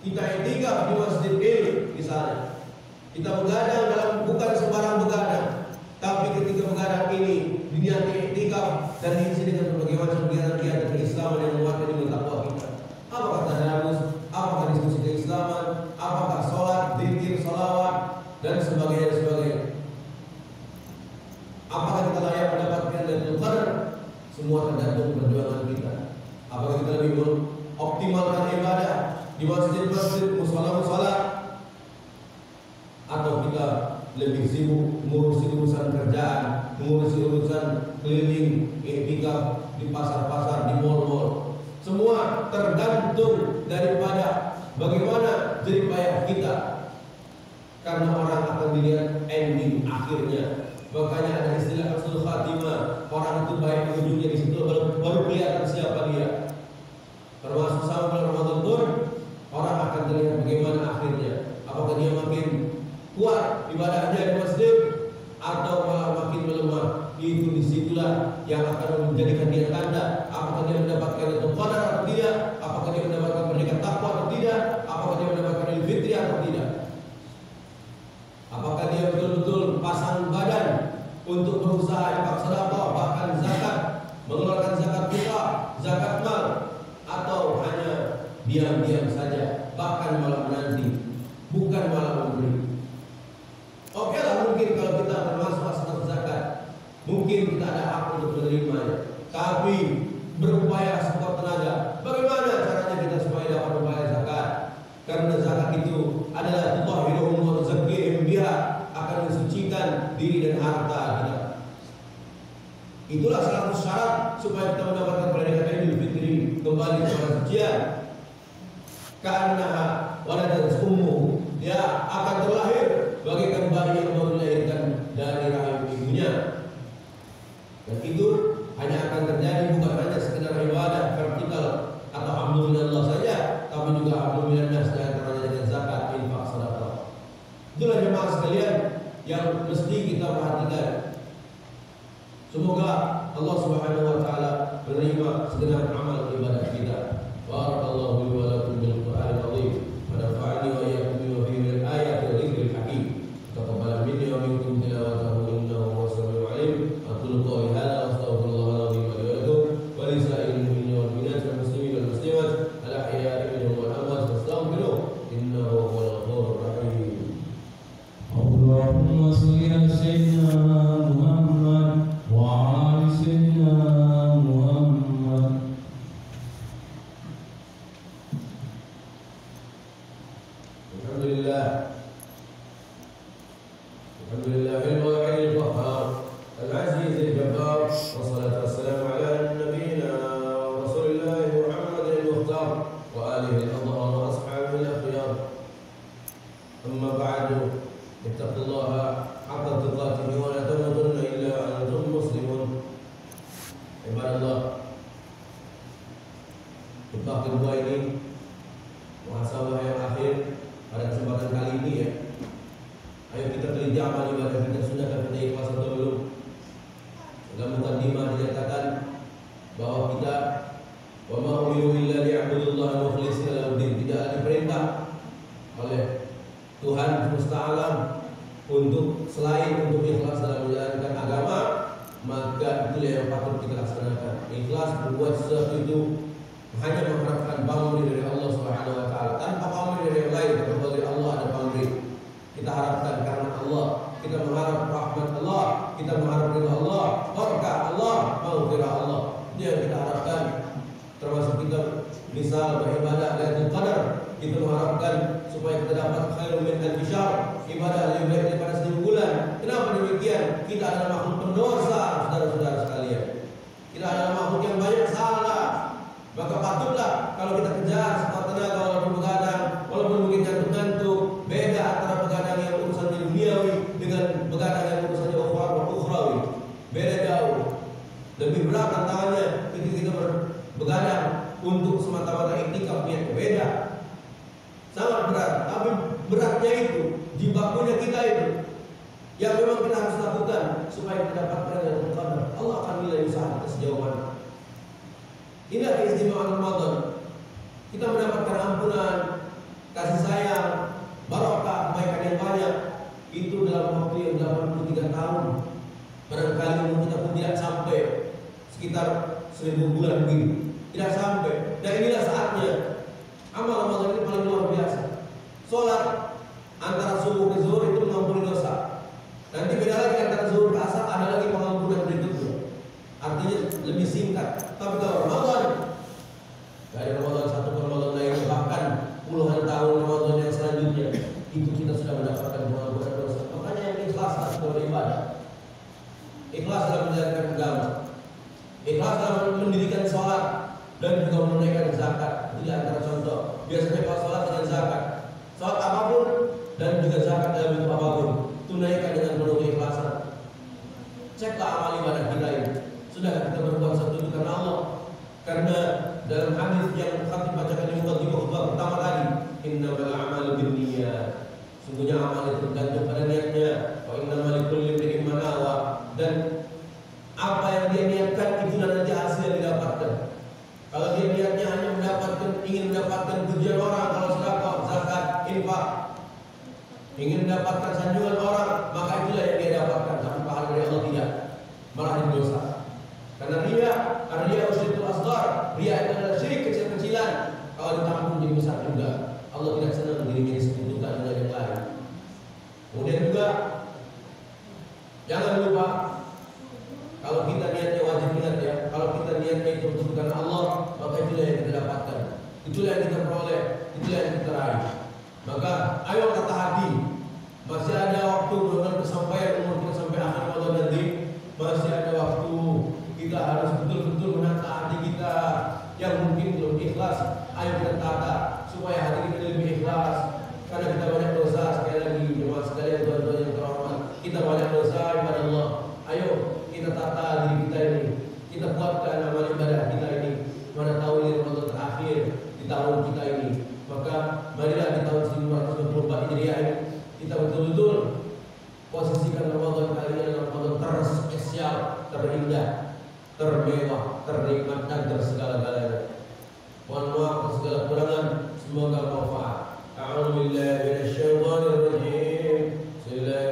kita etikaf di masjid ini misalnya, kita begadang dalam bukan sembarang begadang, tapi ketika begadang ini diniati etikaf dan diisi dengan berbagai macam kegiatan keislaman yang menguatkan ilmu takwa kita. Apakah tadarus, apakah diskusi keislaman, apakah sholat, zikir, salawat dan sebagainya. Apakah kita layak mendapatkan Lailatul Qadar? Semua tergantung perjuangan kita. Apakah kita lebih mengoptimalkan ibadah di masjid-masjid, musala-musala, atau kita lebih sibuk mengurusi urusan kerjaan, mengurusi urusan keliling, iktikaf di pasar-pasar, di mal-mal. Semua tergantung daripada bagaimana jerih payah kita. Karena orang akan dilihat ending akhirnya. Makanya ada istilah husnul khatimah. Orang itu baik ujungnya di situ baru kelihatan siapa dia. Termasuk sama bulan Ramadan pun orang akan terlihat bagaimana akhirnya. Apakah dia makin kuat ibadahnya di masjid atau malah makin melemah? Itu disitulah yang akan menjadikan dia tanda apakah dia mendapatkan Lailatul Qadar atau tidak, apakah dia mendapatkan merdeka takwa atau tidak, apakah dia mendapatkan Idul Fitri atau tidak, apakah dia betul-betul pasang badan untuk berusaha infak sedekah, bahkan zakat, mengeluarkan zakat fitrah, zakat mal, atau hanya diam-diam saja, bahkan malah menanti, bukan malah memberi. Oke lah, mungkin kalau kita termasuk asal zakat, mungkin kita ada hak untuk menerimanya, tapi berupaya sekuat tenaga. Bagaimana caranya kita supaya dapat membayar zakat? Karena zakat itu adalah tutahhiruhum wa tuzakkihim biha, akan mensucikan diri dan harta kita. Itulah salah satu syarat supaya kita mendapatkan predikat Idul Fitri, kembali kepada sucian. Karena waladat ummu, dia akan terlahir bagaikan bayi yang baru dilahirkan dari rahim ibunya. Dan itu hanya akan terjadi bukan hanya sekedar ibadah vertikal atau alhamdulillah saja, tapi juga alhamdulillah sejahtera dengan zakat, infak, sedekah. Itulah jemaah sekalian yang mesti kita perhatikan. Semoga Allah Subhanahu wa taala menerima segenap amal ibadah kita. Barakallahu li wa lakum bil Qur'anil azim. Wa nafa'ani wa iyyakum bima fihi min ayati wa dzikril hakim. Taqabbal minni wa minkum tilawatahu innahu huwas samiul alim. Aqulu qawli hadza wa astaghfirullah al-azim li wa lakum wa li sa'iril mu'minina wal mu'minat wal muslimin wal muslimat al ahya'i minhum wal amwat fastaghfiruhu innahu huwal ghafurur rahim. Allahumma shalli ala sayyidina Muhammad wa ala sayyidina Muhammad. Alhamdulillahil wahidil qahhar al-azizil jabbar wassalatu wassalamu ala nabiyyina wa rasulillahi Muhammadin al-mukhtar wa alihi al-adhhar wa ashabihi al-akhyar. Amma ba'du, ittaqullaha haqqa tuqatih wa la tamutunna illa wa antum muslimun. Ibadallah, khutbah kedua ini muhasabah yang akhir pada kesempatan kali ini ya. Ayo kita teliti amal ibadah kita, sudah kita ikhlas atau belum? Dalam mukadimah dinyatakan bahwa kita wa ma umiru illa liya'budullaha mukhlishina lahu-din, tidak diperintah oleh Tuhan semesta alam untuk selain untuk ikhlas dalam menjalankan agama, maka itulah yang patut kita laksanakan. Ikhlas berbuat sesuatu itu hanya mengharapkan pamrih dari Allah Subhanahu wa taala, tanpa pamrih dari yang lain. Kepada dari Allah ada pamrih. Kita harapkan karena Allah, kita mengharap rahmat Allah, kita mengharap ridha Allah, berkah Allah, maghfirah Allah. Itu yang kita harapkan. Termasuk kita misal beribadah Lailatul Qadar, kita mengharapkan supaya kita dapat khairun min alfi syahr, ibadah lebih baik daripada 1000 bulan. Kenapa demikian? Kita adalah makhluk pendosa, saudara-saudara sekalian. Kita adalah makhluk yang banyak salah. Maka patutlah kalau kita kejar sekuat tenaga walaupun begadang, walaupun mungkin ngantuk-ngantuk. Beda antara begadang yang urusannya duniawi dengan begadang yang urusannya ukhrawi. Beda jauh. Lebih berat tantangannya ketika kita begadang untuk semata-mata iktikaf, niat beda. Sangat berat. Tapi beratnya itu di bakunya kita itu yang memang kita harus lakukan supaya kita dapatkan Lailatul Qadar. Allah akan nilai usaha kita sejauh mana. Inilah keistimewaan Ramadan. Kita mendapatkan ampunan, 83 tahun. Barangkali umur kita pun tidak sampai sekitar 1000 bulan begitu. Tidak sampai. Dan inilah saatnya amal Ramadan ini paling luar biasa. Sholat antara subuh ke zuhur itu mengampuni dosa. Nanti beda lagi antara zuhur ke asar, ada lagi pengampunan berikutnya. Artinya lebih singkat. Tapi kalau Ramadan, dari Ramadan satu ke Ramadan lain, bahkan puluhan tahun Ramadan yang selanjutnya, itu kita sudah mendapatkan pengampunan dosa. Makanya yang ikhlas dalam beribadah, ikhlas dalam menjalankan agama, ikhlas dalam mendirikan sholat dan juga menunaikan zakat. Ini antara contoh. Biasanya kalau sholat dengan zakat, sholat apapun dan juga zakat dalam bentuk apapun, tunaikan dengan penuh keikhlasan. Ceklah amal ibadah kita ini. Sudah kita berbuat sesuatu itu karena Allah. Karena dalam hadis yang khatib bacakan di khutbah pertama tadi, innamal a'malu binniyat. Sungguhnya amal itu tergantung pada niatnya. Wa innamal likulli imrin ma nawa. Dan apa yang dia niatkan itu nanti hasil yang didapatkan. Kalau dia niatnya hanya ingin mendapatkan pujian orang, kalau sedekah, zakat, infak, ingin mendapatkan sanjungan orang, maka itulah yang dia dapatkan. Tapi pahala dari Allah tidak, malah jadi dosa. Karena dia usyritul asghar, dia itu adalah syirik kecil-kecilan. Kalau ditampung jadi besar juga. Allah tidak senang dirinya disekutukan dengan yang lain. Kemudian juga jangan lupa, kalau kita niatnya wajib ingat ya, kalau kita niatnya itu untuk karena Allah, maka itulah yang kita dapatkan, itulah yang kita peroleh, itulah yang kita raih. Maka ayo kata hati, masih ada waktu menurut kesampaian umur kita sampai akhir Ramadan nanti, masih ada waktu. Kita harus betul-betul menata hati kita yang mungkin belum ikhlas. Ayo kita tata supaya hati kita lebih ikhlas. Karena kita banyak dosa, sekali lagi jemaah sekalian, tuan-tuan yang terhormat, kita banyak dosa kepada Allah. Ayo kita tata diri kita ini, kita kuatkan amal ibadah kita ini. Mana tahu ini Ramadan terakhir di tahun kita ini. Maka marilah di tahun 1424 Hijriah ini kita betul-betul posisikan Ramadan kali ini adalah Ramadan terspesial, terindah, termewah, ternikmat